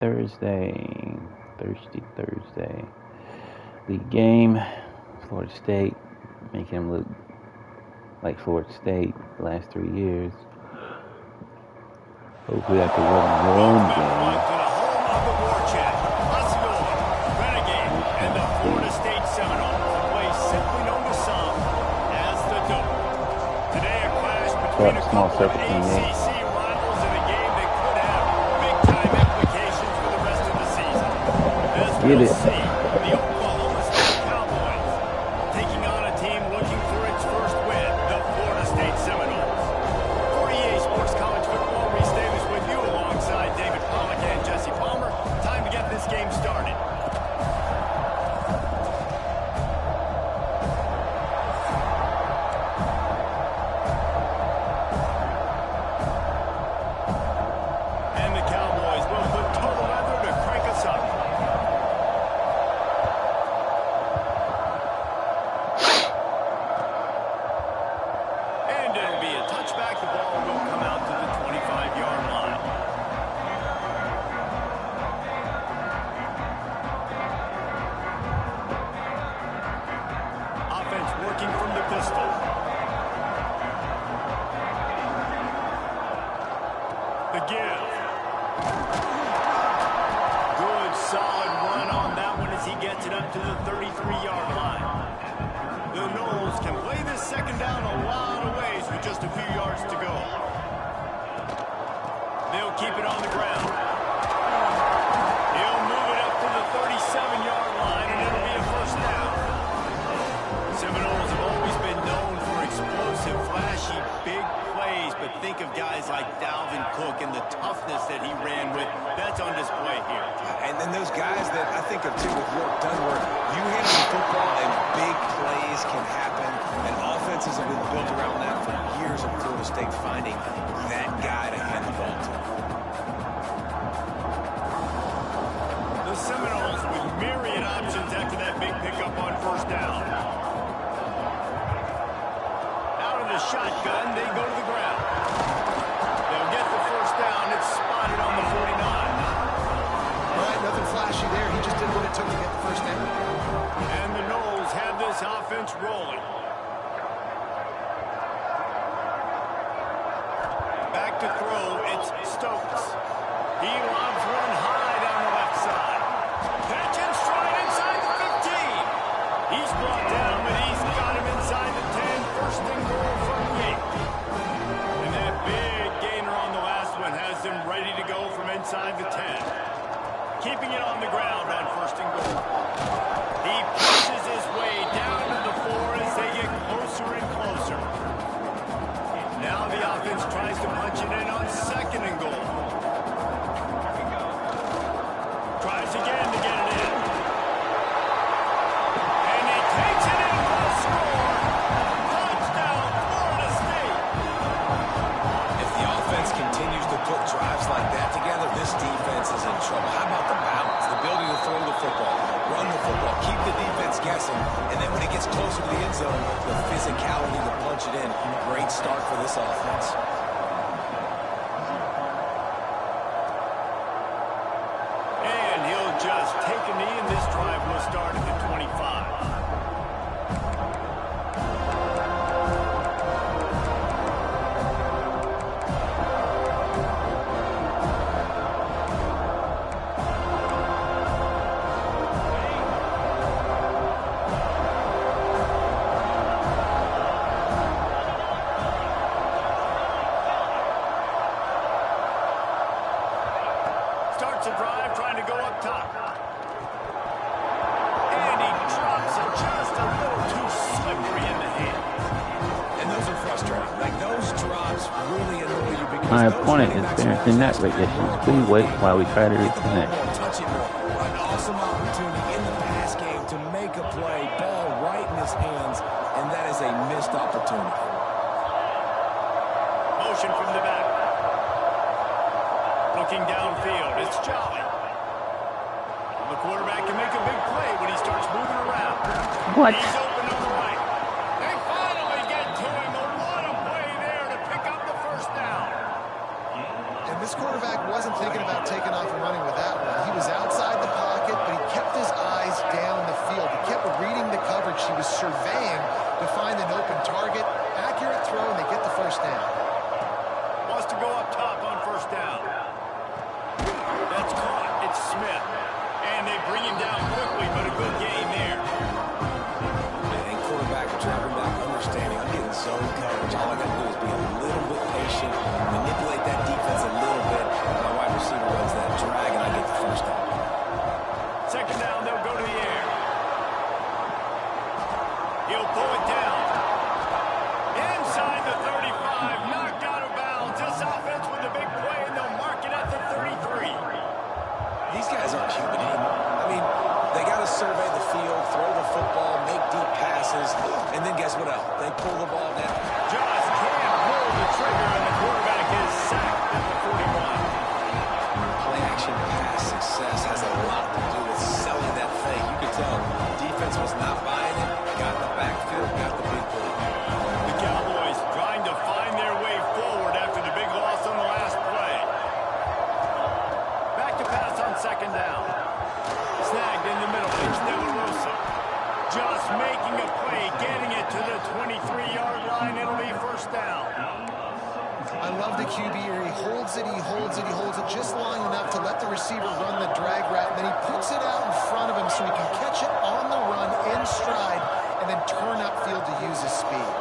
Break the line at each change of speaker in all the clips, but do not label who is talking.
Thursday. League game. Florida State, making them look like Florida State the last 3 years. Hopefully that's a one game.
And the Florida State Seminoles, a place simply known to some as the Dope. Today a clash between a couple of ACC rivals in a game that could have big-time implications for the rest of the season. As we'll see, the Oklahoma State Cowboys taking on a team looking for its first win, the Florida State Seminoles. For EA Sports College Football, Reese Davis with you alongside David Pollack and Jesse Palmer. Time to get this game started.
My opponent is experiencing network issues. Please wait while we try to reconnect.
An awesome opportunity in the pass game to make a play, ball right in his hands, and that is a missed opportunity.
Motion from the back. Looking downfield, it's Jolly. The quarterback can make a big play when he starts moving around.
What?
He's open on the right. They finally get to him. What a play there to pick up the first down.
And this quarterback wasn't thinking about taking off and running with that one.
it's Smith. And they bring him down quickly, but a good gain there.
And quarterback dropping back, understanding I'm getting zone coverage. All I got to do is be a little bit patient, manipulate that defense a little bit. My wide receiver runs that drag, and I get the first down.
Second down, they'll go to the air. He'll pull it down. Inside the 35, knocked out of bounds. This offense with a big play, and they'll mark it at the 33.
These guys aren't human. I mean, they got to survey the field, throw the football, make deep passes, and then guess what else? They pull the ball down.
Just can't pull the trigger, and the quarterback is sacked at the 41.
Play-action pass success has a lot to do with selling that thing. You could tell defense was not buying it, got the backfield, got the big play.
The Cowboys trying to find their way forward after the big loss on the last play. Back to pass on second down. Snagged in the middle. It's Rosa. Just making a play, getting it to the 23-yard line. It'll be first down.
I love the QB here. He holds it, he holds it, he holds it just long enough to let the receiver run the drag route. And then he puts it out in front of him so he can catch it on the run in stride and then turn upfield to use his speed.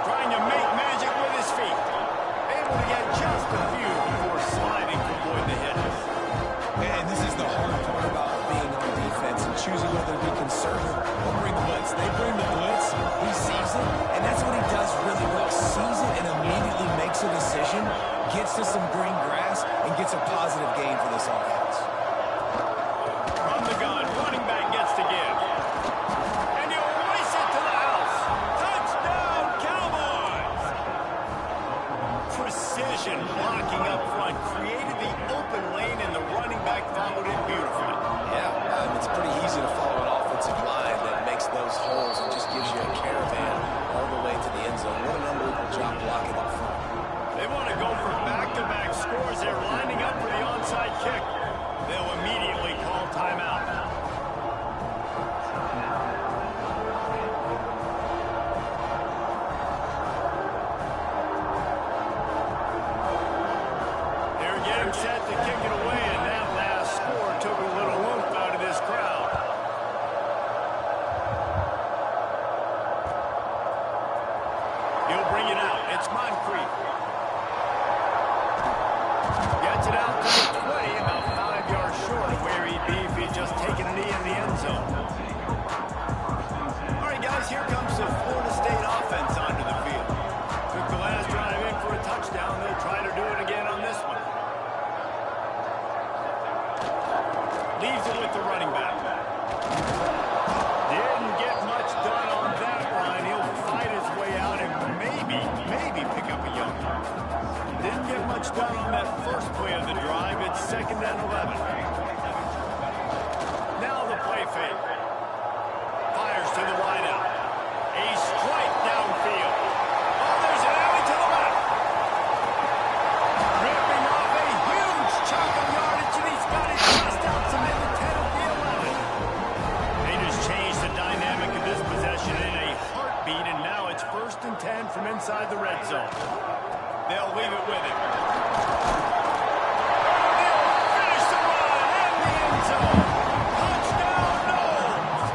Trying to make magic with his feet. Able to get just a few before sliding to avoid the hit.
And this is the hard part about being on defense and choosing whether to be conservative or bring the blitz. They bring the blitz, he sees it, and that's what he does really well. Sees it and immediately makes a decision, gets to some green grass, and gets a positive gain for this offense.
From the gun, running back gets to give. And he'll race it to the house. Touchdown, Cowboys! Precision blocking up front created the open lane, and the running back followed it beautifully.
Yeah, it's pretty easy to follow an offensive line that makes those holes and just gives you a caravan all the way to the end zone. What an unbelievable job blocking up front.
They want to go for back-to-back scores. They're lining up for the onside kick. They'll immediately call timeout. They're getting set to kick it away, and that last score took a little oomph out of this crowd. He'll bring it out. It's Moncrief. Gets it out to the 20, about 5 yards short of where he'd be if he'd just taken a knee in the end zone. All right, guys, here comes the Florida State offense onto the field. Took the last drive in for a touchdown. They'll try to do it again on this one. Leaves it with the running back. Didn't get much done on that run. He'll fight his way out and maybe pick up a young one. Didn't get much done on that first play of the drive. It's 2nd and 11. Now the play fake. Fires to the wideout. A strike downfield. Oh, there's an alley to the left. Ripping off a huge chunk of yardage, and he's got it just outside the 10 of the 11. They just changed the dynamic of this possession in a heartbeat, and now it's 1st and 10 from inside the red zone. They'll leave it with him. They'll finish the run in the end zone. Touchdown, Knowles!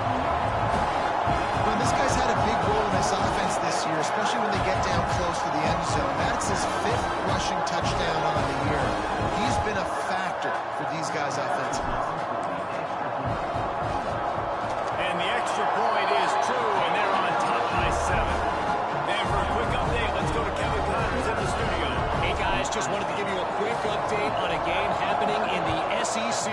Well, this guy's had a big role in this offense this year, especially when they get down close to the end zone. That's his 5th rushing touchdown on the year. He's been a factor for these guys offensively.
And the extra point is true, and they're on top by 7. And for a quick update, let's go to Kevin Connors in the studio.
Hey guys, just wanted to give you a quick update on a game happening in the SEC.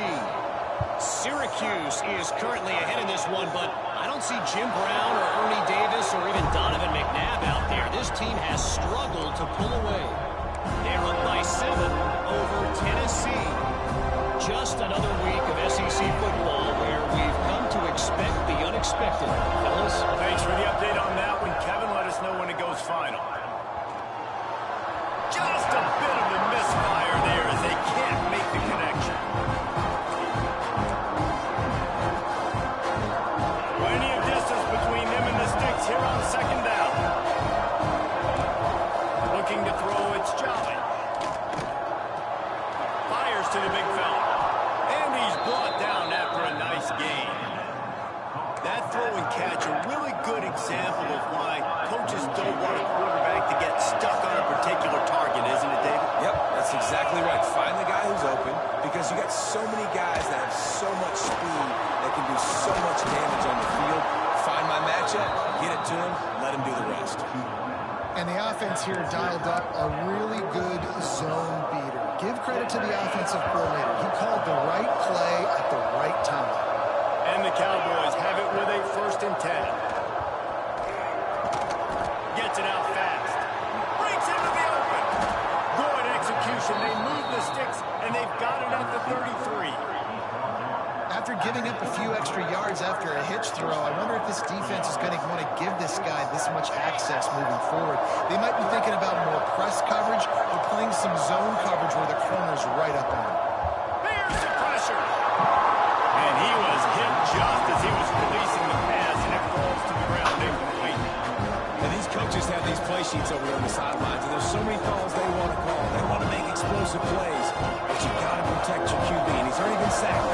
Syracuse is currently ahead in this one, but I don't see Jim Brown or Ernie Davis or even Donovan McNabb out there. This team has struggled to pull away. They're up by 7 over Tennessee. Just another week of SEC football where we've come to expect the unexpected. Fellas,
Thanks for the update on that one, Kevin. Let us know when it goes final. Just a bit of a misfire there as they can't make the connection. Plenty of distance between them and the sticks here on 2nd down. Looking to throw, it's Jolly. Fires to to the big fella. And he's brought down after a nice gain. That throw and catch, a really good example of why coaches don't want a quarterback to get stuck on a particular target, isn't it, David?
Yep, that's exactly right. Find the guy who's open, because you got so many guys that have so much speed that can do so much damage on the field. Find my matchup, get it to him, let him do the rest.
And the offense here dialed up a really good zone beater. Give credit to the offensive coordinator. He called the right play at the right time.
And the Cowboys have it with a 1st and 10. Gets it out fast. Breaks into the open. Good execution. They move the sticks, and they've got it at the 33.
After giving up a few extra yards after a hitch throw, I wonder if this defense is going to want to give this guy this much access moving forward. They might be thinking about more press coverage or playing some zone coverage where the corner's right up on him.
There's the pressure. And he was hit just as he was releasing the pass, and it falls to the ground incomplete.
And these coaches have these play sheets over there on the sidelines, and there's so many calls they want to call. They want to make explosive plays, but you got to protect your QB, and he's already been sacked.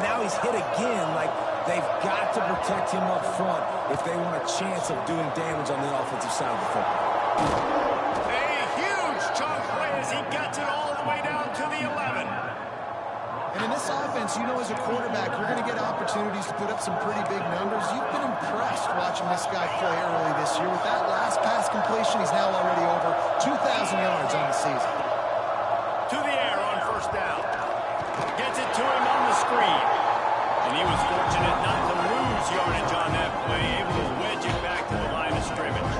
Now he's hit again. Like, they've got to protect him up front if they want a chance of doing damage on the offensive side of the football.
A huge chunk play as he gets it all the way down to the 11.
And in this offense, you know, as a quarterback, you're going to get opportunities to put up some pretty big numbers. You've been impressed watching this guy play early this year. With that last pass completion, he's now already over 2,000 yards on the season.
To the air on 1st down. Gets it to him on the screen. And he was fortunate not to lose yardage on that play, able to wedge it back to the line of scrimmage.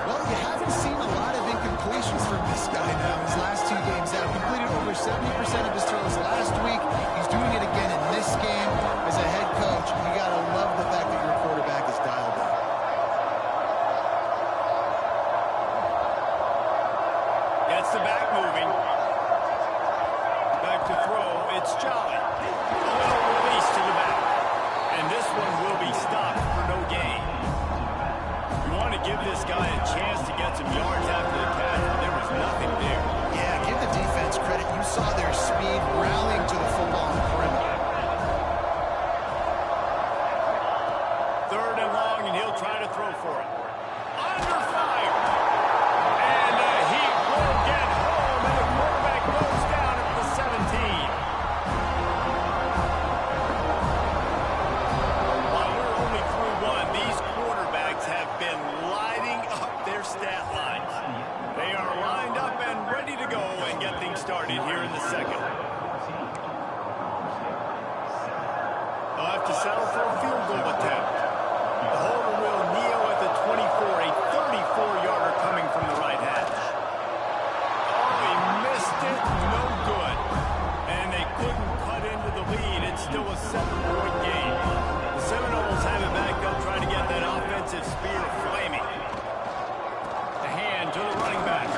Well, you haven't seen a lot of incompletions from this guy now. His last 2 games out, completed over 70% of his throws last week. He's doing it again in this game. As a head coach, you got to love the fact that your quarterback is dialed in.
Gets the back moving. Back to throw. It's Jolly. A little release to the back. And this one will be stopped for no gain. You want to give this guy a chance to get some yards after the catch, but there was nothing there.
Yeah, give the defense credit. You saw their speed rallying to the football on the perimeter.
3rd and long, and he'll try to throw for it. Under fire. And he will get home, and the quarterback goes down at the 17. While we're only through 1, these quarterbacks have been lighting up their stat lines. They are lined up and ready to go and get things started here in the 2nd. They'll have to settle for a field goal attempt. The holder will kneel at the 24, a 34-yarder coming from the right hash. Oh, he missed it, no good. And they couldn't cut into the lead. It's still a 7-point game. The Seminoles have it back up, trying to get that offensive spear flaming. The hand to the running back.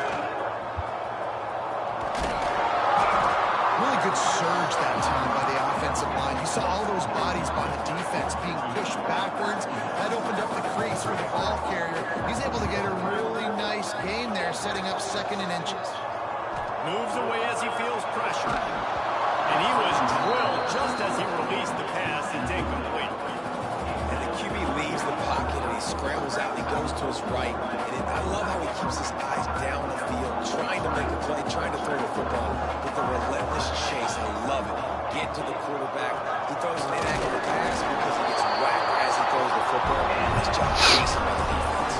Really good surge that time by the offensive line. You saw all those bodies by the defense being pushed backwards. That opened up the crease for the ball carrier. He's able to get a really nice gain there, setting up 2nd and inches.
Moves away as he feels pressure. And he was drilled just as he released the pass. It's incomplete.
And the QB leaves the pocket, and he scrambles out, and he goes to his right. And I love how he keeps his eyes down the field, trying to make a play, trying to throw the football with a relentless chase. I love it. Get to the quarterback. He throws an inaccurate pass because he gets whacked as he throws the football. Nice job chasing by the defense.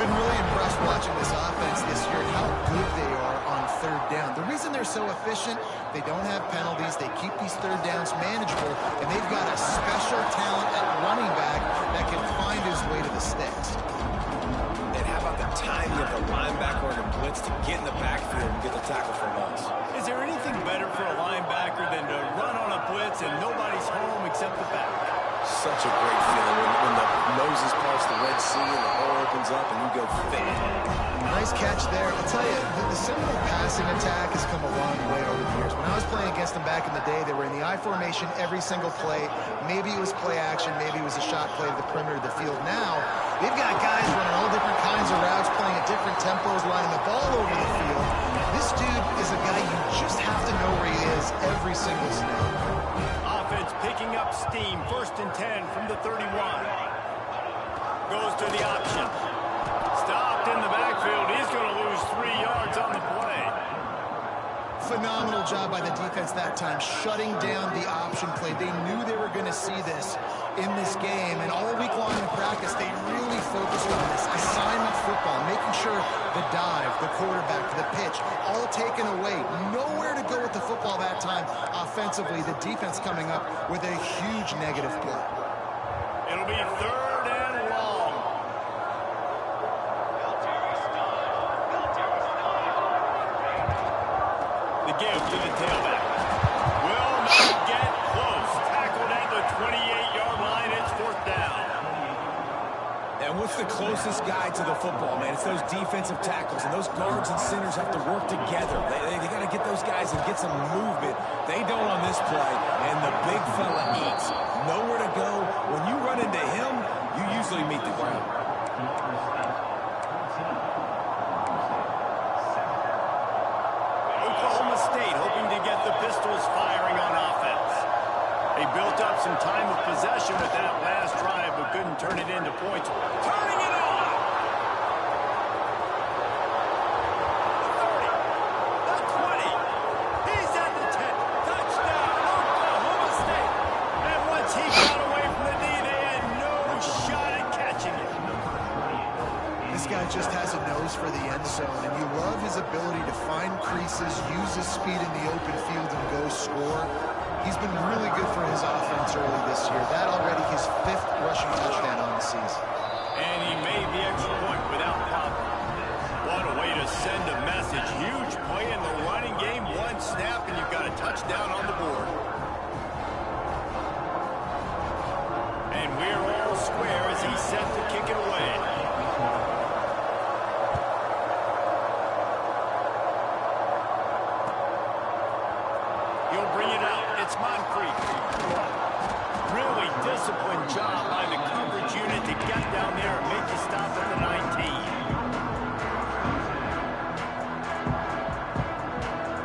Been really impressed watching this offense this year and how good they are on 3rd down. The reason they're so efficient, they don't have penalties. They keep these 3rd downs manageable, and they've got a special talent at running back that can find his way to the sticks.
And how about the timing of the linebacker on the blitz to get in the backfield and get the tackle for loss?
Is there anything better for a linebacker than to run on a blitz and nobody's home except the back?
Such a great feeling when the Moses parts the Red Sea and the hole opens up and you go fit.
Nice catch there. I'll tell you, the Seminole passing attack has come a long way over the years. When I was playing against them back in the day, they were in the I formation every single play. Maybe it was play action, maybe it was a shot play to the perimeter of the field. Now, they've got guys running all different kinds of routes, playing at different tempos, lining the ball over the field. This dude is a guy you just have single snap.
Offense picking up steam. 1st and 10 from the 31. Goes to the option. Stopped in the backfield. He's going to lose 3 yards on the play.
Phenomenal job by the defense that time, shutting down the option play. They knew they were going to see this in this game, and all week long in practice, they really focused on this assignment football, making sure the dive, the quarterback, the pitch, all taken away. Nowhere to go with the football that time. Offensively, the defense coming up with a huge negative play.
It'll be 3rd and long. The give to the tailback. Will not get close. Tackled at the 28-yard line. It's 4th down.
And what's the closest guy to the football, man? It's those defensive tackles, and those guards and centers have to work together. They got to get those guys and get some movement. They don't on this play, and the big fella eats. Nowhere to go. When you run into him, you usually meet the ground.
Oklahoma State hoping to get the Pistols firing on offense. They built up some time of possession with that last drive, but couldn't turn it into points. Turning it on! The 30, the 20. He's at the 10. Touchdown, Oklahoma State. And once he got away from the knee, they had no shot at catching it.
This guy just has a nose for the end zone, and you love his ability to find creases, use his speed in the open field, and go score. He's been really good for his offense early this year. That already his 5th rushing touchdown on the season.
And he made the extra point without problem. What a way to send a message. Huge play in the running game. 1 snap, and you've got a touchdown on the board. And we're all square as he's set to kick it away. He'll bring it out. It's Moncrief. Really disciplined job by the coverage unit to get down there and make you stop at the 19.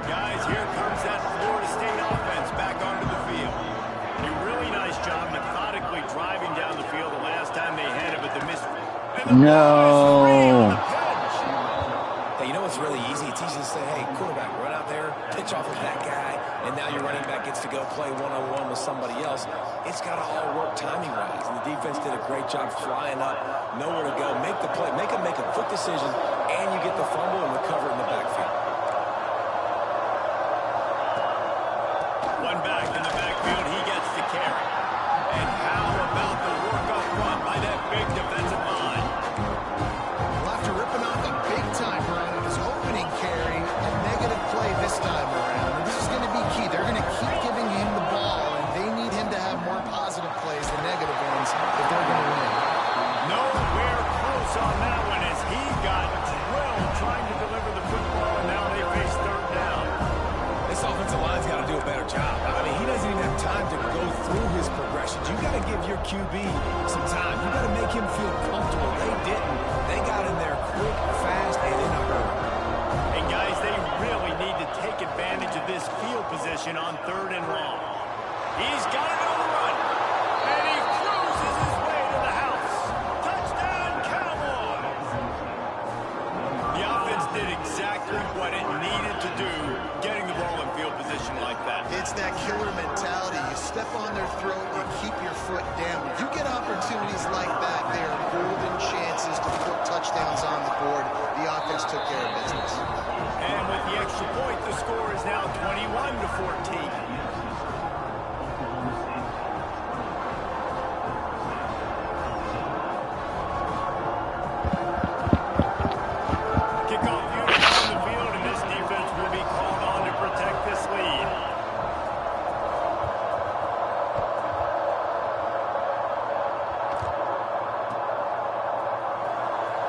Guys, here comes that Florida State offense back onto the field. A really nice job methodically driving down the field the last time they had it, but the miss.
No.
Hey, you know what's really easy? It's easy to say, hey, quarterback, run out there, pitch off of that guy, and now your running back gets to go play one-on-one with somebody else. It's got to all work timing-wise, and the defense did a great job flying up, nowhere to go, make the play, make a quick decision, and you get the fumble and recover in the backfield.
One back in the backfield, he gets the carry. And how about the work up front by that big defensive line?
Well, after ripping off a big-time run on his opening carry, a negative play this time around. And this is going to be key. They're going to keep giving him the ball, and they need him to have more positive plays than negative ones if they're going to win.
Nowhere close on that one as he got drilled trying to deliver the football, and now they face 3rd down.
This offensive line's got to do a better job. I mean, he doesn't even have time to go through his progressions. You got to give your QB some time. You got to make him feel comfortable. They didn't. They got in there quick, fast, and in a hurry.
And guys, they really need to take advantage of this field position on 3rd and long. He's got it on the run, and he cruises his way to the house. Touchdown, Cowboys! The offense did exactly what it needed to do, getting the ball in field position like that.
It's that killer mentality. You step on their throat and keep your foot down. You get opportunities like that, they are golden chances to put touchdowns on the board. The offense took care of business.
And with the extra point, the score is now 21-14. Kickoff unit on the field, and this defense will be called on to protect this lead.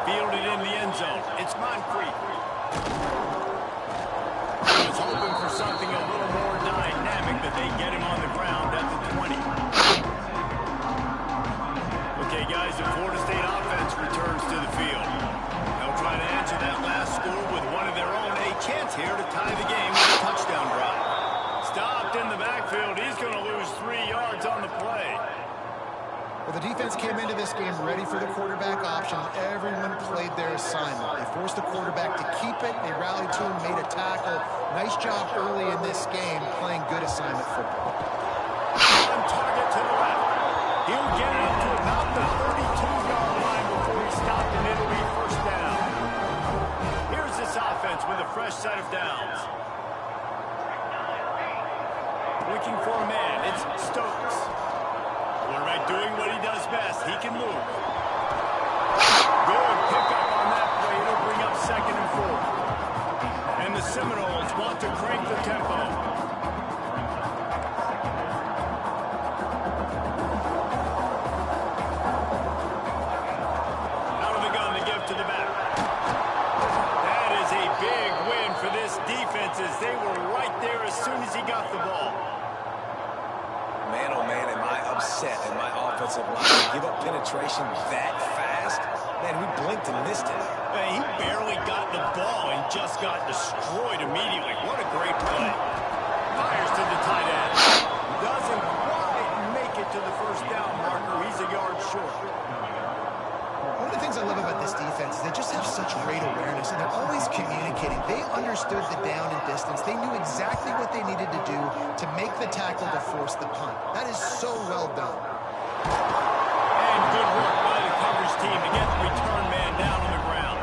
Fielded in the end zone. It's Moncrief. He was hoping for something a little more dynamic, but they get him on the ground at the 20. Okay, guys, the Florida State offense returns to the field. They'll try to answer that last score with one of their own. A chance here to tie the game with a touchdown drive. Stopped in the
Well, the defense came into this game ready for the quarterback option. Everyone played their assignment. They forced the quarterback to keep it. They rallied to him, made a tackle. Nice job early in this game playing good assignment football.
On target to the left. He'll get it up to about the 32-yard line before he's stopped, and it'll be first down. Here's this offense with a fresh set of downs. Looking for a man. It's Stokes. Quarterback doing what he does best. He can move. Good pickup on that play. It'll bring up 2nd and 4. And the Seminoles want to crank the tempo. Out of the gun to give to the back. That is a big win for this defense as they were right there as soon as he got the ball.
Man, oh man, am I upset at my offensive line to give up penetration that fast? Man, we blinked and missed it.
Man, he barely got the ball and just got destroyed immediately. What a great play. Fires to the tight end. Doesn't quite make it to the first down marker. He's a yard short.
One of the things I love about this defense is they just have such great awareness, and they're always communicating. They understood the down and distance. They knew exactly what they needed to do to make the tackle to force the punt. That is so well done.
And good work by the coverage team to get the return man down on the ground.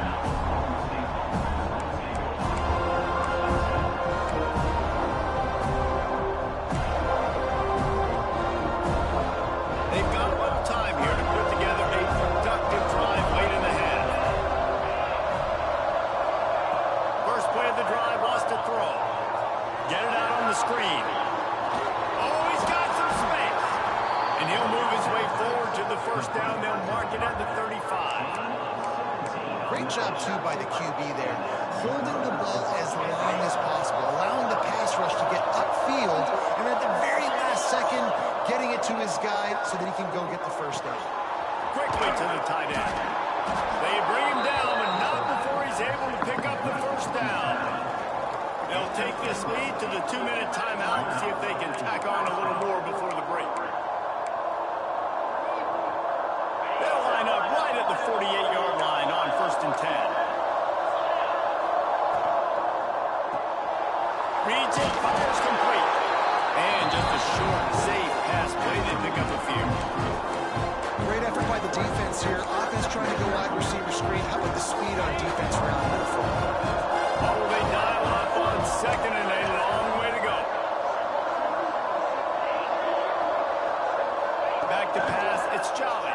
They've got a little time here to put together a productive drive late in the half. First play of the drive was to throw. Get it out on the screen. Oh, he's got some space. And he'll move his way forward to the first down. They'll mark it at the 35.
Great job, too, by the QB there, holding the ball as long as possible, allowing the pass rush to get upfield, and at the very last second, getting it to his guy so that he can go get the first down.
Quickly to the tight end. They bring him down, but not before he's able to pick up the first down. They'll take this lead to the 2-minute timeout and see if they can tack on a little more before the break. They'll line up right at the 48-yard line on 1st and 10. Reads it, fires complete. And just a short, safe pass play. They pick up a few.
Great effort by the defense here. Offense trying to go wide receiver screen. How about the speed on defense rounding that football?
Oh, they dial up on 2nd and a long way to go. Back to pass. It's Jolly.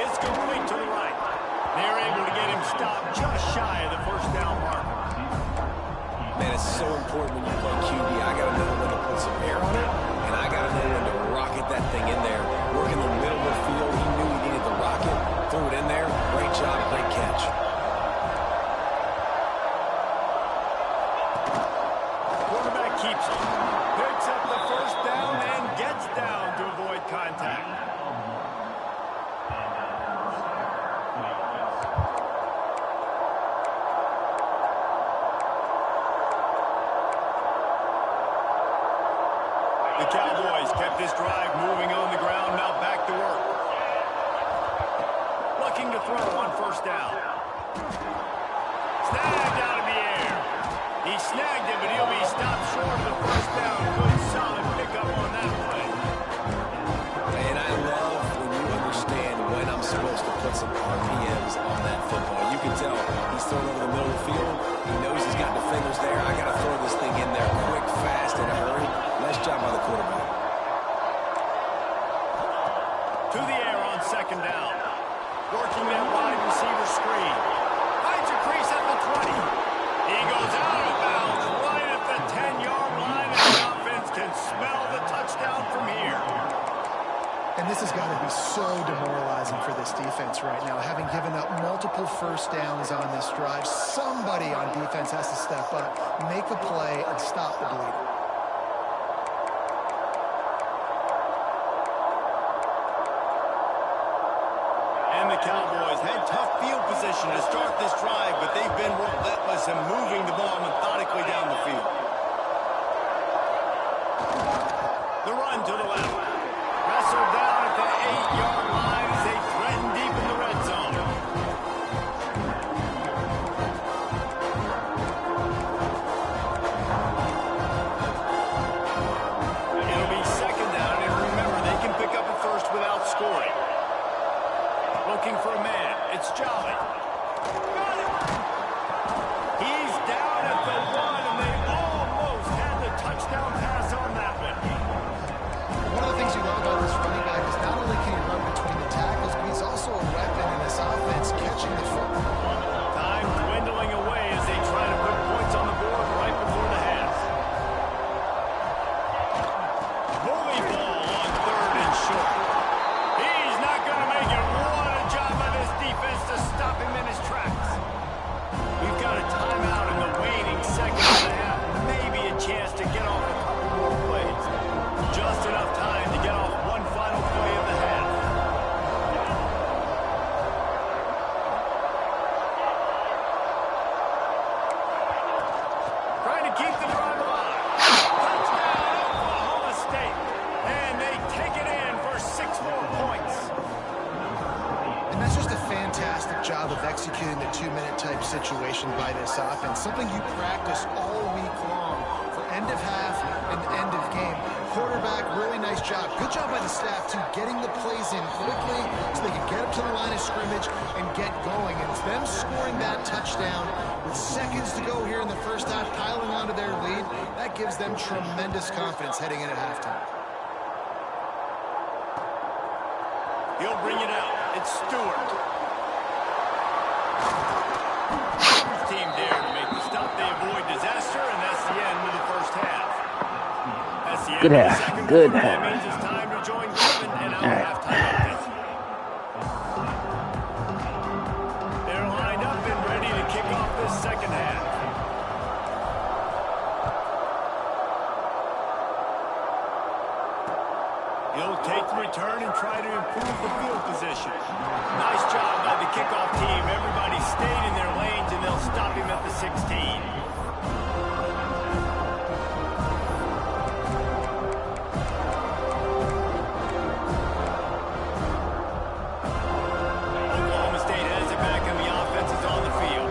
It's complete to the right. They're able to get him stopped just shy of the first down mark.
Man, it's so important when you play QB. I got to know when to put some air on it, and I got to know when to rocket that thing in there. Work in the middle of the field. He knew he needed the rocket. Threw it in there. Great job. Great catch.
Quarterback keeps it. Picks up the first down and gets down to avoid contact. The Cowboys kept this drive moving on the ground. Now back to work. Looking to throw on first down. Snagged out of the air. He snagged it, but he'll be stopped short of the first down. Good, solid pickup on that play.
And I love when you understand when I'm supposed to put some RPMs on that football. You can tell he's throwing over the middle of the field. He knows he's got defenders there. I got to throw this thing in there quick, fast, in a hurry. Nice job by the quarterback.
To the air on 2nd down. Working that wide receiver screen. Finds a crease at the 20. He goes out of bounds right at the 10-yard line, and the offense can smell the touchdown from here.
And this has got to be so demoralizing for this defense right now, having given up multiple first downs on this drive. Somebody on defense has to step up, make a play, and stop the bleeding.
And the Cowboys had tough field position to start this drive, but they've been relentless in moving the ball methodically down the field. The run to the left.
2-minute type situation by this offense, something you practice all week long for end of half and end of game. Quarterback, really nice job. Good job by the staff, too, getting the plays in quickly so they can get up to the line of scrimmage and get going. And it's them scoring that touchdown with seconds to go here in the first half, piling onto their lead. That gives them tremendous confidence heading in at halftime.
He'll bring it out. It's Stewart. Team dare to make the stop. They avoid disaster, and that's the end of the first half. That's the end
Good
of the
half.
second
Good
quarter. That
half.
means it's time to join Kevin and our halftime update. They're lined up and ready to kick off this second half. He'll take the return and try to improve the field position. Nice job by the kickoff team. Everybody stayed in their lanes, and they'll stop him at the 16. Oklahoma State has it back, and the offense is on the field.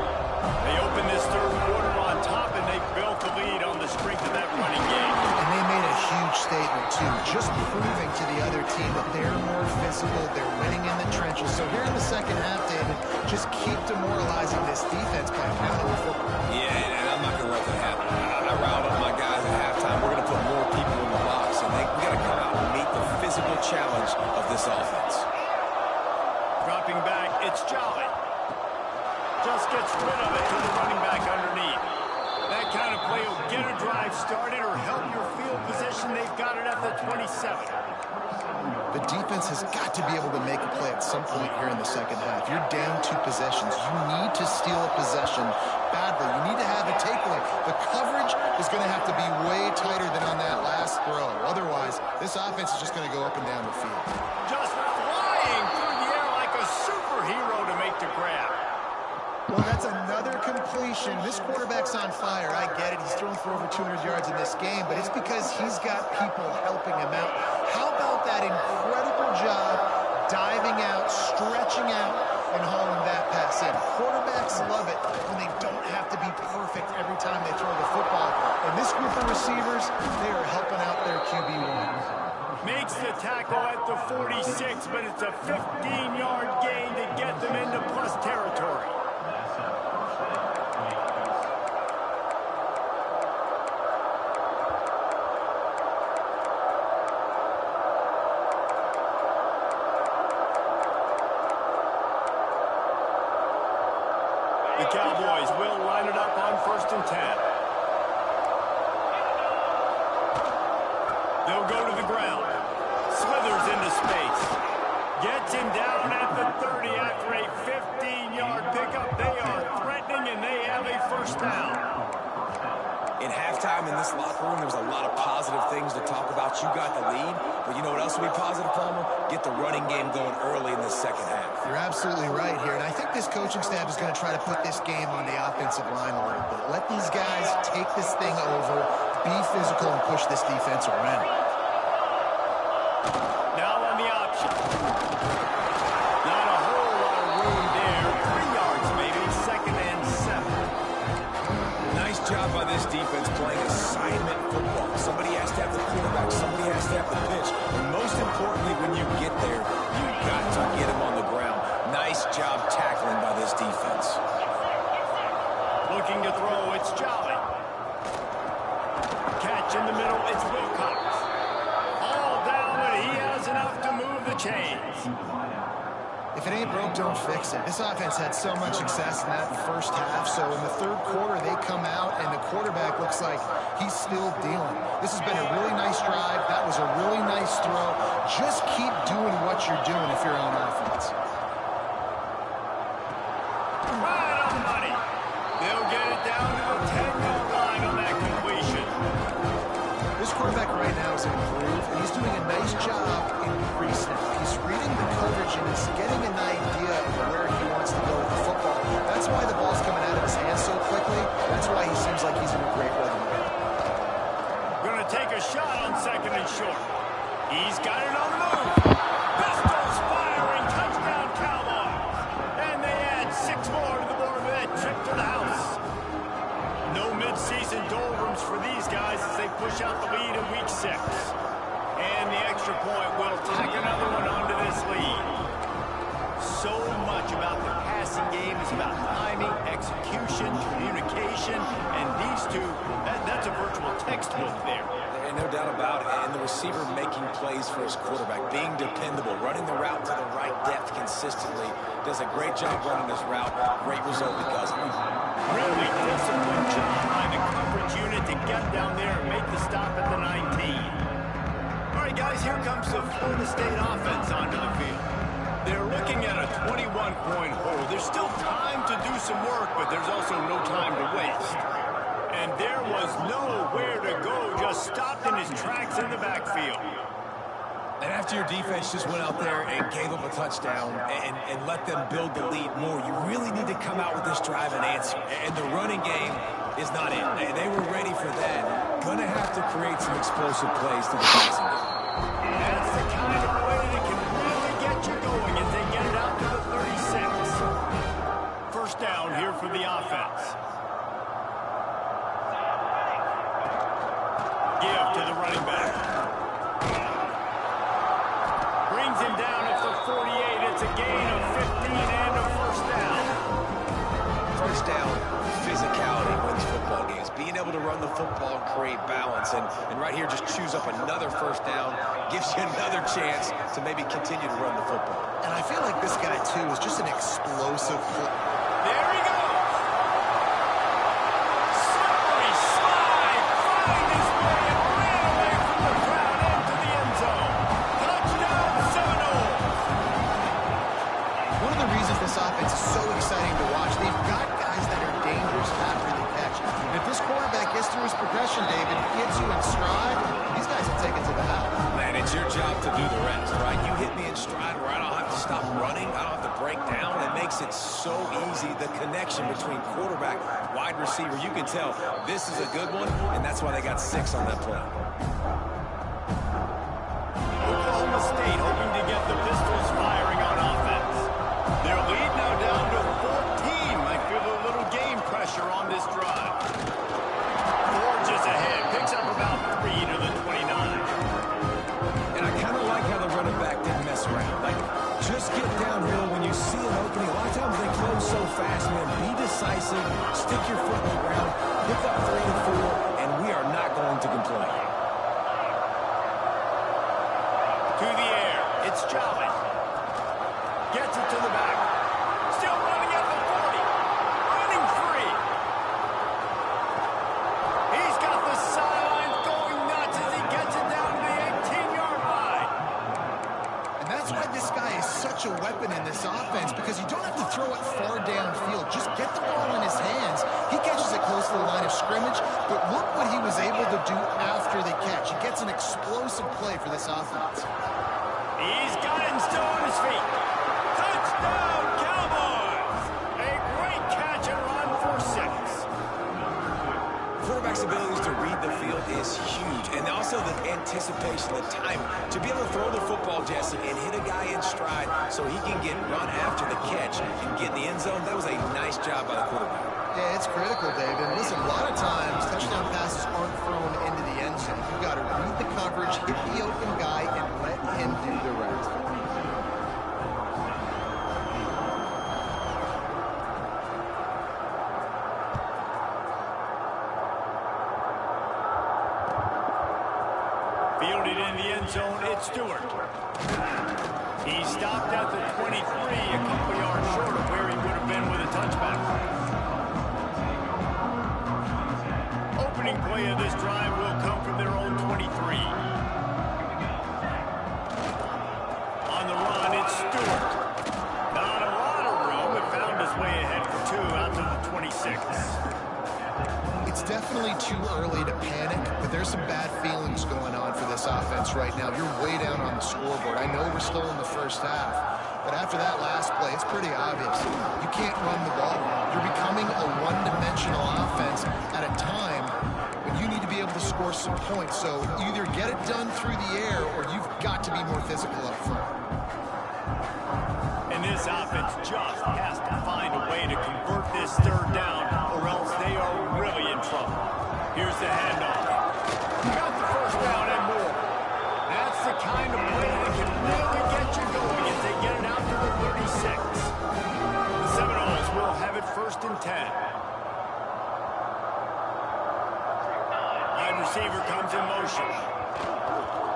They open this third quarter on top, and they built the lead on the strength of that running game.
And they made a huge statement, too, just proving to the other team that they're more physical, they're winning in the trenches. So here in the second half, David, just keep demoralizing this defense by pounding the football.
Yeah, and I'm not going to let that happen. I riled up my guys at halftime. We're going to put more people in the box, and we got to come out and meet the physical challenge of this offense.
Dropping back, it's Jolly. Just gets rid of it to the running back underneath. That kind of play will get a drive started or help your field position. They've got it at the 27.
The defense has got to be able to make a play at some point here in the second half. You're down 2 possessions. You need to steal a possession badly. You need to have a takeaway. The coverage is going to have to be way tighter than on that last throw. Otherwise, this offense is just going to go up and down the field.
Just flying through the air like a superhero to make the grab.
Well, that's another completion. This quarterback's on fire. I get it. He's thrown for over 200 yards in this game, but it's because he's got people helping him out. How about that incredible job diving out, stretching out, and hauling that pass in? Quarterbacks love it when they don't have to be perfect every time they throw the football. And this group of receivers, they are helping out their QB1.
Makes the tackle at the 46, but it's a 15-yard gain to get them into plus territory. The Cowboys will line it up on 1st and 10. They'll go to the ground. Slithers into space. Gets him down at the 30 after a 15-yard pickup. They are threatening, and they have a first down.
In halftime in this locker room, there was a lot of positive things to talk about. You got the lead, but you know what else will be positive, Palmer? Get the running game going early in the second half.
You're absolutely right here, and I think this coaching staff is going to try to put this game on the offensive line a little bit. Let these guys take this thing over, be physical, and push this defense around.
Now on the option. Not a whole lot of room there. 3 yards maybe, 2nd and 7.
Nice job by this defense playing assignment football. Somebody has to have the quarterback. Somebody has to have the pitch. And most importantly, when you get there, you've got to get him on the ground. Nice job tackling by this defense.
Looking to throw, it's Jolly. Catch in the middle, it's Wilcox. All down, but he has enough to move the chains.
If it ain't broke, don't fix it. This offense had so much success in that first half, so in the third quarter, they come out, and the quarterback looks like he's still dealing. This has been a really nice drive. That was a really nice throw. Just keep doing what you're doing if you're on offense.
Right on money. They'll get it down to the 10-yard line on that completion.
This quarterback right now is improved, and he's doing a nice job in pre-snap. He's reading the coverage, and he's getting an idea of where he wants to go with the football. That's why the ball's coming out of his hands so quickly. That's why he seems like he's in a great rhythm.
Going to take a shot on 2nd and short. He's got it on the move. Pistols firing, touchdown Cowboys. And they add 6 more to the board with for these guys as they push out the lead in week 6. And the extra point will tack another one onto this lead. So much about the passing game is about timing, execution, communication, and these two, that's a virtual textbook there.
And no doubt about it. And the receiver making plays for his quarterback, being dependable, running the route to the right depth consistently, does a great job running this route. Great result because of it.
Really disciplined job by the coverage unit to get down there and make the stop at the 19. All right, guys, here comes the Florida State offense onto the field. They're looking at a 21-point hold. There's still time to do some work, but there's also no time to waste. And there was nowhere to go, just stopped in his tracks in the backfield.
And after your defense just went out there and gave them a touchdown and let them build the lead more, you really need to come out with this drive and answer. And the running game is not it. They were ready for that. Gonna have to create some explosive plays to the passing game.
That's the kind of play that can really get you going as they get it out to the 36. First down here for the offense. Give to the running back. Brings him down at the 48. It's a gain of 15 and a first down.
First down, physicality wins football games. Being able to run the football and create balance. And right here, just choose up another first down. Gives you another chance to maybe continue to run the football.
And I feel like this guy, too, is just an explosive player.
There he goes. Slippery slide. Find his way and ran away from the crowd into the end zone. Touchdown, Seminole.
One of the reasons this offense is so exciting to watch, they've got guys that are dangerous after the catch. And if this quarterback gets through his progression, David, gets you in stride, these guys will take it to the house.
Man, it's your job to do the rest, right? You hit me in stride where I don't have to stop running. I don't have to break down. It makes it so easy, the connection between quarterback, wide receiver. You can tell this is a good one, and that's why they got 6 on that play.
Oklahoma State hoping to get the pistols firing on offense. Their lead now down to 14. Might feel a little game pressure on this drive. Georgia's ahead. Picks up about 3 to the 29.
And I kind of like how the running back didn't mess around. Like, just get downhill when you see an opening. A lot of times they close so fast, man. Be decisive. Stick your foot in the ground. Pick up 3 to 4, and we are not going to complain.
To the air. It's Jolly. Gets it to the back. Still running at the 40. Running free. He's got the sidelines going nuts as he gets it down to the 18-yard line.
And that's why this guy is such a weapon in this offense, because you don't have to throw it far downfield. Just get the ball in his hands. He catches it close to the line of scrimmage, but look what he was able to do after the catch. He gets an explosive play for this offense.
He's got him still on his feet. Touchdown, Cowboys! A great catch and run for 6.
Quarterback's abilities to read the field is huge. And also the anticipation, the timing. To be able to throw the football, Jesse, and hit a guy in stride so he can get run after the catch and get in the end zone, that was a nice job by the quarterback.
Yeah, it's critical, David. Listen, a lot of times touchdown passes aren't thrown into the end zone. You've got to read the coverage, hit the open guy, and let him do the rest.
Fielded in the end zone, it's Stewart. He stopped at the 23, a couple yards short of where he would have been with a touchback. Opening play of this drive will come from their own 23. On the run, it's Stewart. Not a lot of room, but found his way ahead for 2 out to the 26.
It's definitely too early to panic, but there's some bad feelings going on for this offense right now. You're way down on the scoreboard. I know we're still in the first half, but after that last play, it's pretty obvious. You can't run the ball. You're becoming a one-dimensional offense at a time when you need to be able to score some points. So either get it done through the air or you've got to be more physical up front.
And this offense just has to find a way to convert this 3rd down, or else they are really in trouble. Here's the handoff. Got the first down and more. That's the kind of play that can really get you going as they get it out to the 36. The Seminoles will have it 1st and 10. Wide receiver comes in motion.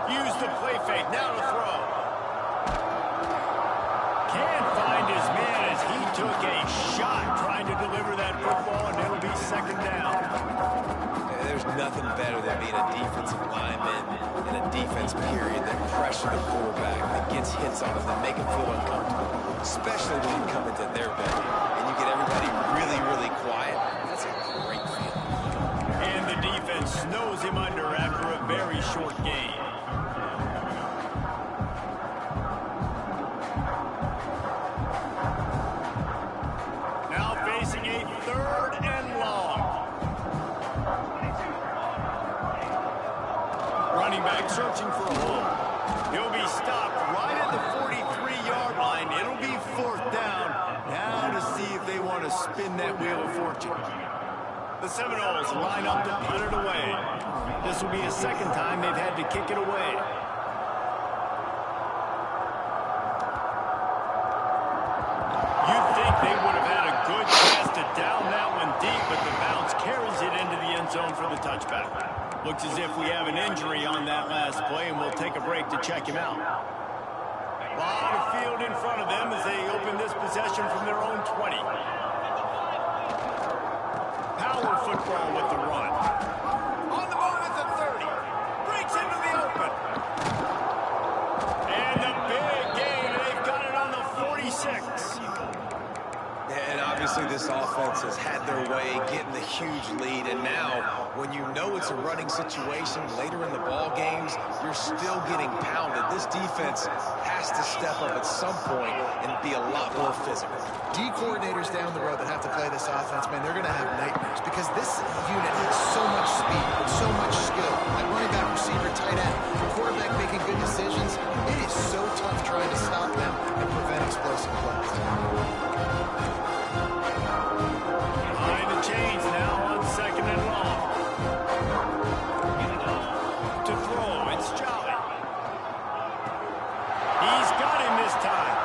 Use the play fake. Now to throw. Can't find his man as he took a shot trying to deliver that football, and it'll be 2nd down.
There's nothing better than being a defensive lineman in a defense period that pressure the quarterback, that gets hits on him, that make him feel uncomfortable, especially when you come into their belly and you get everybody really, really quiet. That's a great feeling.
And the defense snows him under after a very short game. Now facing a 3rd and long. Running back searching for a hole. He'll be stopped right at the 43-yard line. It'll be 4th down. Now to see if they want to spin that wheel of fortune. The Seminoles line up to punt it away. This will be the 2nd time they've had to kick it away. You'd think they would have had a good chance to down that one deep, but the bounce carries it into the end zone for the touchback. Looks as if we have an injury on that last play, and we'll take a break to check him out. A lot of field in front of them as they open this possession from their own 20. Power football with the run. On the move at the 30. Breaks into the open. And the big game. They've got it on the 46.
And obviously this offense has had their way getting the huge lead, and now when you know it's a running situation later in the ball games, you're still getting pounded. This defense has to step up at some point and be a lot more physical.
D coordinators down the road that have to play this offense, man, they're going to have nightmares because this unit has so much speed and so much skill. Like running back, receiver, tight end, quarterback making good decisions. It is so tough trying to stop them and prevent explosive plays.
Behind the chains now on 2nd and long. To throw, it's Jolly. He's got him this time.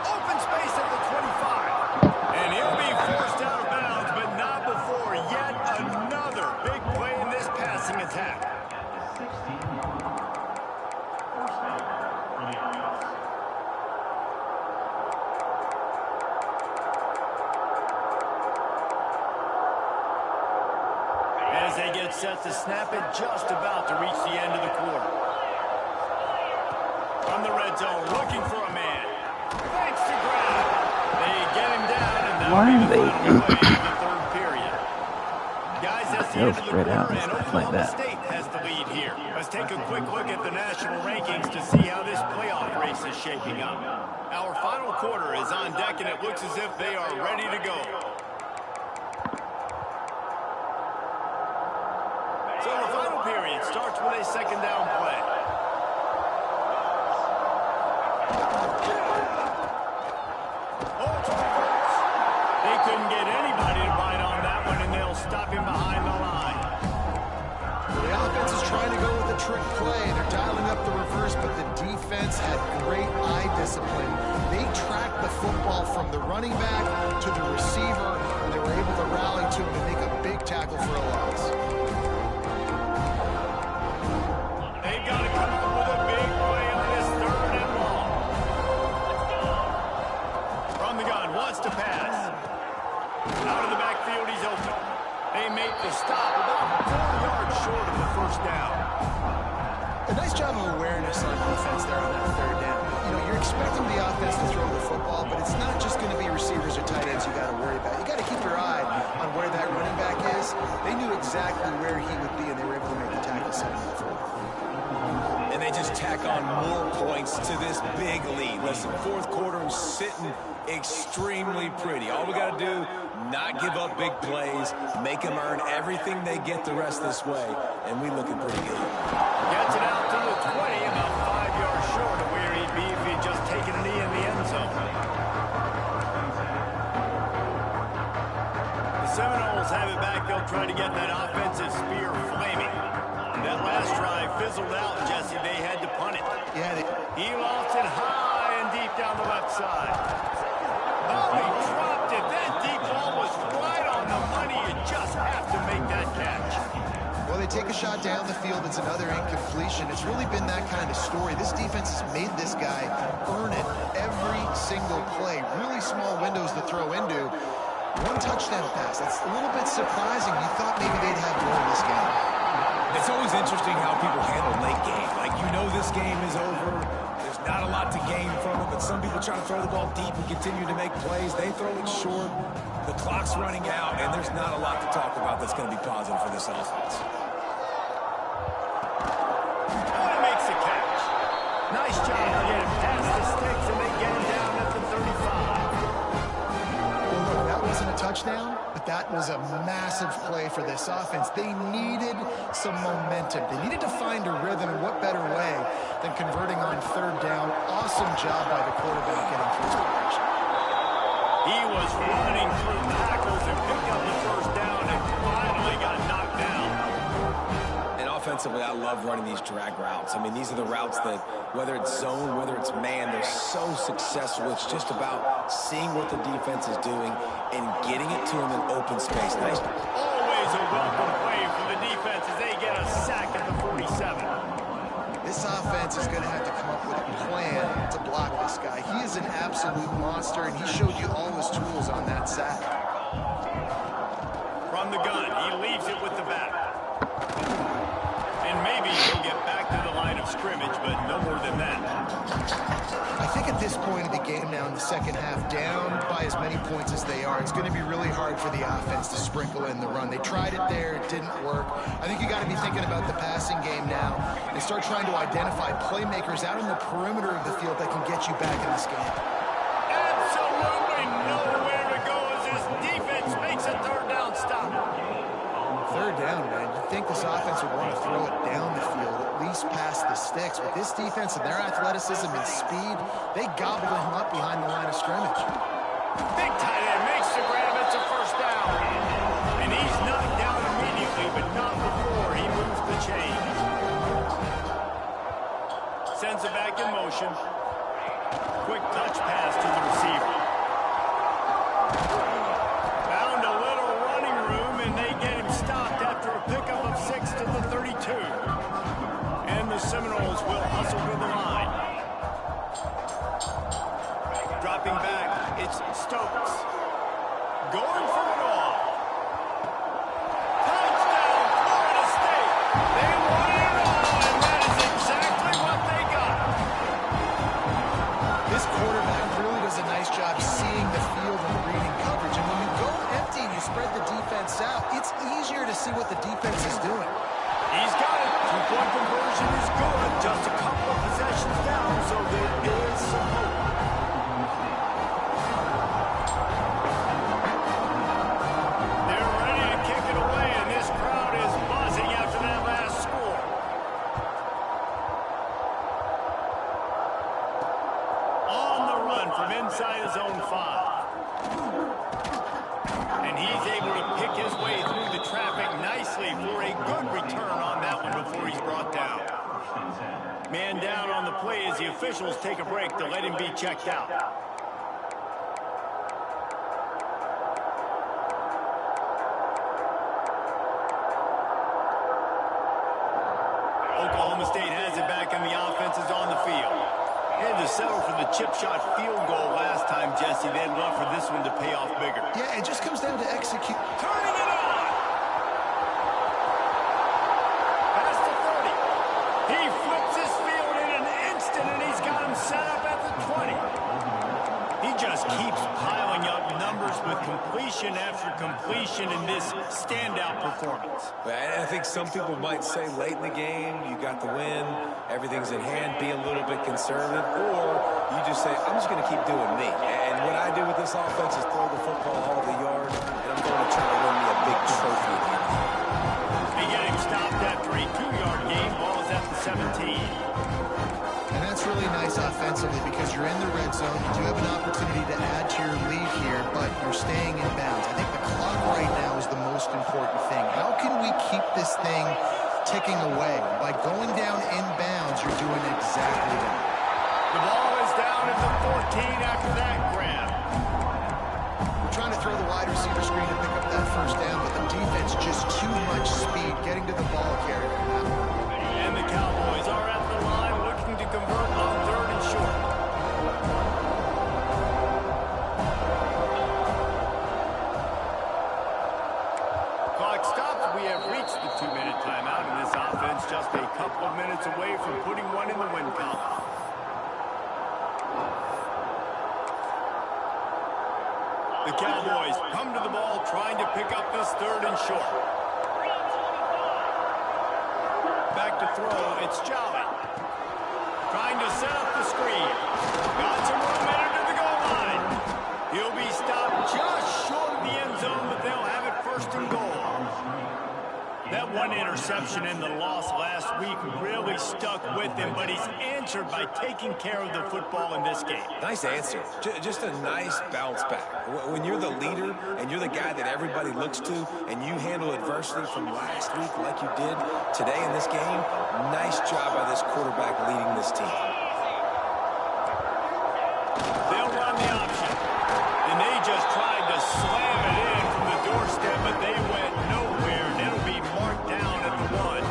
Open space at the 25. And he'll be forced out of bounds, but not before yet another big play in this passing attack. As they get set to snap it, just about to reach the end of the quarter. From the red zone, looking for a man. Thanks to grab. They get him down, and that'll be the final play of the 3rd period. Guys, that's the end of the quarter, and Oklahoma State has the lead here. Let's take a quick look at the national rankings to see how this playoff race is shaping up. Our final quarter is on deck, and it looks as if they are ready to go. So the final period starts with a 2nd down play. Oh, to reverse. They couldn't get anybody to bite on that one, and they'll stop him behind the line.
The offense is trying to go with a trick play. They're dialing up the reverse, but the defense had great eye discipline. They tracked the football from the running back to the receiver, and they were able to rally to him and make a big tackle for a loss.
They've got to come up with a big play on this 3rd and long. From the gun, wants to pass. Out of the backfield, he's open. They make the stop about 4 yards short of the 1st down.
A nice job of awareness on defense there on that 3rd down. You know, you're expecting the offense to throw the football, but it's not just going to be receivers or tight ends you got to worry about. You got to keep your eye on where that running back is. They knew exactly where he would be, and they were able to make the tackle setting up for him.
And they just tack on more points to this big lead. Listen, 4th quarter is sitting extremely pretty. All we got to do, not give up big plays, make them earn everything they get the rest this way, and we looking pretty good.
Gets it out to the 20, about 5 yards short of where he'd be if he'd just taken a knee in the end zone. The Seminoles Cardinals have it back. They'll try to get that offensive spear flaming. That last drive fizzled out, Jesse. They had to punt it.
Yeah,
He lost it high and deep down the left side. Oh, he dropped it. That deep ball was right on the money. You just have to make that catch.
well, they take a shot down the field. It's another incompletion. It's really been that kind of story. This defense has made this guy earn it every single play. Really small windows to throw into. One touchdown pass. That's a little bit surprising. You thought maybe they'd have more in this game.
It's always interesting how people handle late game. Like, you know this game is over. There's not a lot to gain from it, but some people try to throw the ball deep and continue to make plays. They throw it short. The clock's running out, and there's not a lot to talk about that's going to be positive for this offense.
Oh, he makes the catch. Nice job to get him past the sticks, and they get him down at the 35.
Well, look, that wasn't a touchdown, but that was a massive play for this offense. They needed some momentum. They needed to find a rhythm, and what better way than converting on third down. Awesome job by the quarterback getting through his progression.
He was running through tackles and picked up the first down and finally got knocked down.
And offensively, I love running these drag routes. I mean, these are the routes that, whether it's zone, whether it's man, they're so successful. It's just about seeing what the defense is doing and getting it to them in open space. Nice.
Always a welcome play for the defense as they get a sack at the 47.
This offense is going to have to come up with a plan to block this guy. He is an absolute monster, and he showed you all his tools on that sack.
From the gun, he leaves it with the back. And maybe he'll get back to the line of scrimmage, but no more than that.
I think at this point of the game now in the second half, down by as many points as they are, it's going to be really hard for the offense to sprinkle in the run. They tried it there. It didn't work. I think you got to be thinking about the passing game now and start trying to identify playmakers out in the perimeter of the field that can get you back in this game.
Absolutely nowhere to go as this defense makes a third down stop.
Third down, man. You'd think this offense would want to throw it down the field, at least past the sticks. But this defense and their athleticism and speed, they gobbled him up behind the line of scrimmage.
Big tight end makes the grab. It's a first down. And he's knocked down immediately, but not before he moves the chains. Sends it back in motion. Quick touch pass to the receiver. Found a little running room, and they get him stopped after a pickup of 6 to the 32. And the Seminoles will hustle to the line. Dropping back, it's Stokes. Going for it all. Touchdown, Florida State. They wanted it all, and that is exactly what they got.
This quarterback really does a nice job seeing the field and reading coverage. And when you go empty and you spread the defense out, it's easier to see what the defense is doing.
He's got it. Two-point conversion is good. Just a couple of possessions down, so there is some hope. They're ready to kick it away, and this crowd is buzzing after that last score. On the run from inside his own 5. And he's able to pick his way through the traffic nicely for a good return on that one before he's brought down. Man down on the play as the officials take a break to let him be checked out. Oklahoma State has it back, and the offense is on the field. They had to settle for the chip shot field goal last time, Jesse. They'd love for this one to pay off bigger.
Yeah, it just comes down to execute.
Turning it on! Past the 30. He flips his field in an instant, and he's got him set up at the 20. He just keeps piling up numbers with completion after completion in this standout performance.
I think some people might say late in the game, you got the win, everything's in hand, be a little bit conservative, or you just say, I'm just going to keep doing me. And what I do with this offense is throw the football all over the yard, and I'm going to try to win me a big trophy.
They get him stopped after a 2-yard gain. Ball's at the 17.
And that's really nice offensively because you're in the red zone. You do have an opportunity to add to your lead here, but you're staying in bounds. I think the clock right now is the most important thing. How can we keep this thing ticking away? By going down inbounds, you're doing exactly that.
The ball is down at the 14 after that grab.
We're trying to throw the wide receiver screen and pick up that first down, but the defense just too much speed getting to the ball carrier.
And the Cowboys are at the line looking to convert on 3rd and short. Clock stops. We have reached the 2-minute timeout, and this offense just a couple of minutes away from putting one in the win column. The Cowboys come to the ball trying to pick up this 3rd and short. Back to throw, it's Jolly. Trying to set up the screen. Got some room into the goal line. He'll be stopped just short of the end zone, but they'll have it 1st and goal. That one interception in the loss last week really stuck with him, but he's answered by taking care of the football in this game.
Nice answer. Just a nice bounce back. When you're the leader and you're the guy that everybody looks to and you handle adversity from last week like you did today in this game, nice job by this quarterback leading this team.
They'll run the option. And they just tried to slam it in from the doorstep, but they went nowhere, and it'll be marked down at the 1.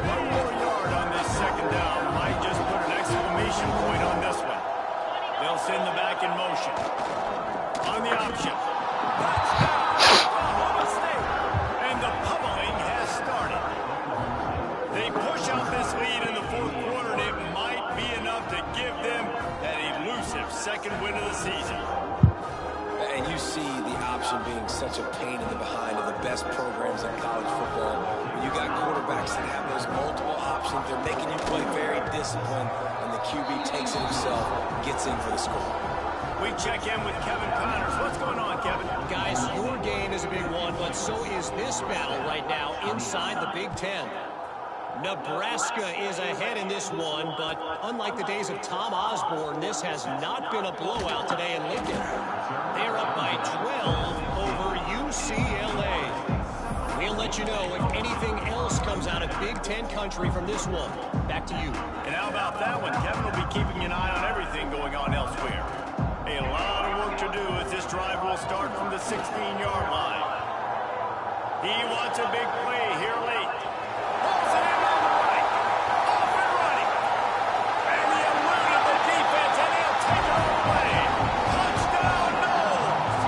One more yard on this 2nd down. Might just put an exclamation point on this one. They'll send the back in motion. On the option. Oklahoma State. And the pummeling has started. They push out this lead in the 4th quarter, and it might be enough to give them that elusive 2nd win of the season.
And you see the option being such a pain in the behind of the best programs in college football. When you got quarterbacks that have those multiple options, they're making you play very disciplined, and the QB takes it himself, gets in for the score.
We check in with Kevin Connors. What's going on, Kevin?
Guys, your game is a big one, but so is this battle right now inside the Big Ten. Nebraska is ahead in this one, but unlike the days of Tom Osborne, this has not been a blowout today in Lincoln. They're up by 12 over UCLA. We'll let you know if anything else comes out of Big Ten country from this one. Back to you.
And how about that one? Kevin will be keeping an eye on everything going on elsewhere. A lot of work to do as this drive will start from the 16-yard line. He wants a big play here late. Pulls it in on the right. Off and running. And he eluded the defense, and he'll take it all away. Touchdown, Knowles.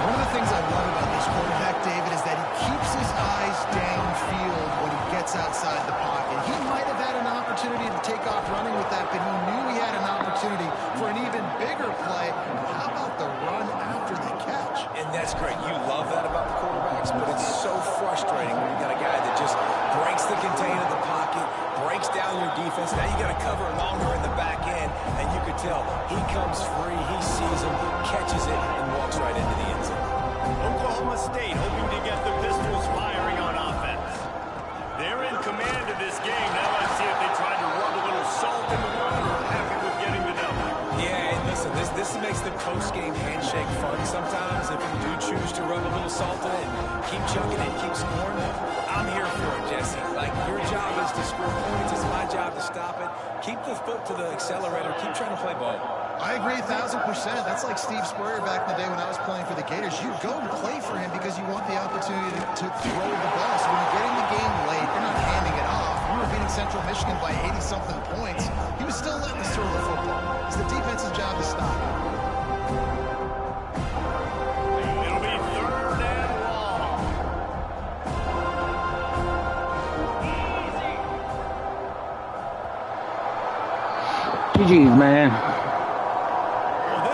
One of the things I love about this quarterback, David, is that he keeps his eyes downfield when he gets outside the pocket. He might have had an opportunity to take off running with that, but he knew he had an opportunity for an even bigger play. How about the run after the catch?
And that's great. You love that about the quarterbacks, but it's so frustrating when you got a guy that just breaks the contain of the pocket, breaks down your defense. Now you got to cover longer in the back end, and you could tell he comes free, he sees him, catches it, and walks right into the end zone.
Oklahoma State hoping to get the Pistols firing on offense. They're in command of this game. Now let's see if they try to rub a little salt in the wound or happy with getting the W.
Yeah, and listen, this makes the post-game handshake fun sometimes if you do choose to rub a little salt in it and keep chucking it, keep scoring. I'm here for it, Jesse. Like, your job is to score points. It's my job to stop it. Keep the foot to the accelerator. Keep trying to play ball.
I agree 1,000%. That's like Steve Spurrier back in the day when I was playing for the Gators. You go and play for him because you want the opportunity to throw the ball. So when you get in the game late, you're not handing it off. We were beating Central Michigan by 80-something points. He was still letting us throw the football. It's the defense's job to stop it.
It'll be 3rd and long.
GG's, man.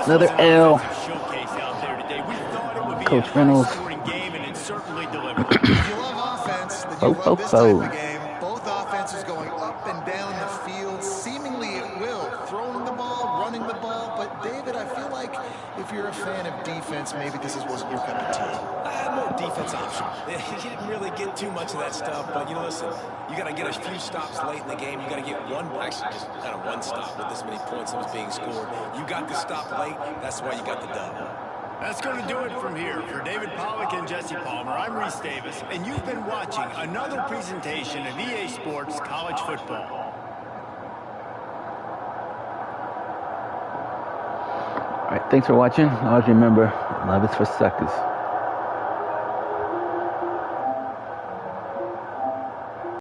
Well,
Another L.
Showcase out there today. We thought it would be
Coach
a
Reynolds.
high-scoring game, and it certainly delivered.
If you love offense, then you love this type of game. Both offenses going up and down the field. Seemingly at will. Throwing the ball, running the ball, but they David, I feel like if you're a fan of defense, maybe this wasn't your cup of tea.
I had more defense option. He didn't really get too much of that stuff, but, you know, listen, you got to get a few stops late in the game. You got to get actually just kind of one stop with this many points that was being scored. You got the stop late. That's why you got the dub.
That's going to do it from here. For David Pollack and Jesse Palmer, I'm Reese Davis, and you've been watching another presentation of EA Sports College Football.
All right, thanks for watching. Always remember, love is for suckers.